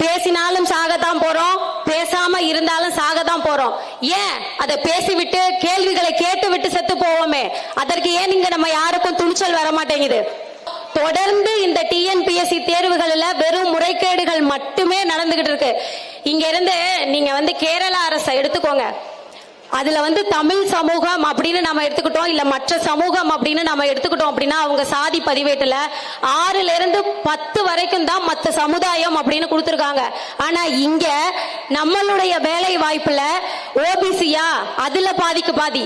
பேசினாலும் சாகத்தான் போறோம், பேசாம இருந்தாலும் சாகத்தான் போறோம். ஏன் அதை பேசிவிட்டு கேள்விகளை கேட்டு விட்டு செத்து போவோமே, அதற்கு ஏன் இங்க நம்ம யாருக்கும் துணிச்சல் வர மாட்டேங்குது? தொடர்ந்து இந்த டிஎன்பிஎஸ்சி தேர்வுகள்ல வெறும் முறைகேடுகள் மட்டுமே நடந்துகிட்டு இருக்கு. இங்க இருந்து நீங்க கேரள அரசை எடுத்துக்கோங்க. அதுல தமிழ் சமூகம் அப்படின்னு நம்ம எடுத்துக்கிட்டோம், இல்ல மற்ற சமூகம் அப்படின்னு நம்ம எடுத்துக்கிட்டோம் அப்படின்னா அவங்க சாதி பதிவேட்டுல 6ல இருந்து 10 வரைக்கும் தான் மற்ற சமுதாயம் அப்படின்னு கொடுத்திருக்காங்க. ஆனா இங்க நம்மளுடைய வேலை வாய்ப்புல ஓபிசியா அதுல பாதிக்கு பாதி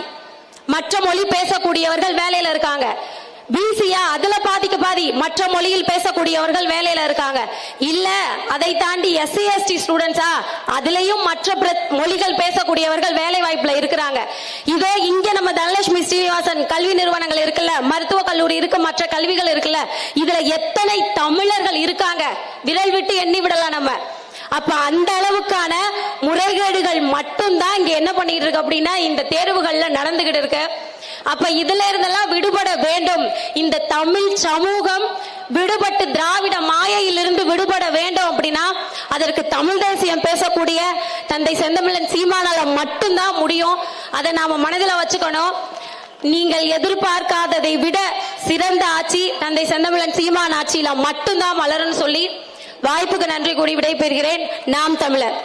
மற்ற மொழி பேசக்கூடியவர்கள் வேலையில இருக்காங்க. பிசியா அதுல பாதிக்கு பாதி மற்ற மொழியில் பேசக்கூடியவர்கள் வேலையில இருக்காங்க. இல்ல அதை தாண்டி எஸ்சி எஸ்டி ஸ்டூடெண்ட்ஸா அதுலயும் மற்ற மொழிகள் பேசக்கூடியவர்கள் வேலை வாய்ப்புல இருக்கிறாங்க. இதோ இங்க நம்ம தனலட்சுமி ஸ்ரீனிவாசன் கல்வி நிறுவனங்கள் இருக்குல்ல, மருத்துவ கல்லூரி இருக்கு, மற்ற கல்விகள் இருக்குல்ல, இதுல எத்தனை தமிழர்கள் இருக்காங்க விரல் விட்டு எண்ணி விடலாம் நம்ம. அப்ப அந்த அளவுக்கான முறைகேடுகள் மட்டும்தான் இங்க என்ன பண்ணிட்டு இருக்கு அப்படின்னா இந்த தேர்வுகள்ல நடந்துகிட்டு இருக்கு. அப்ப இதுல இருந்தெல்லாம் விடுபட வேண்டும். இந்த தமிழ் சமூகம் விடுபட்டு திராவிட மாயையிலிருந்து விடுபட வேண்டும் அப்படின்னா அதற்கு தமிழ் தேசியம் பேசக்கூடிய தந்தை செந்தமிழன் சீமானால மட்டும்தான் முடியும். அதை நாம மனதில் வச்சுக்கணும். நீங்கள் எதிர்பார்க்காததை விட சிறந்த ஆட்சி தந்தை செந்தமிழன் சீமான் ஆட்சியில மட்டும்தான் மலருன்னு சொல்லி வாய்ப்புக்கு நன்றி கூறி விடைபெறுகிறேன். நாம் தமிழர்.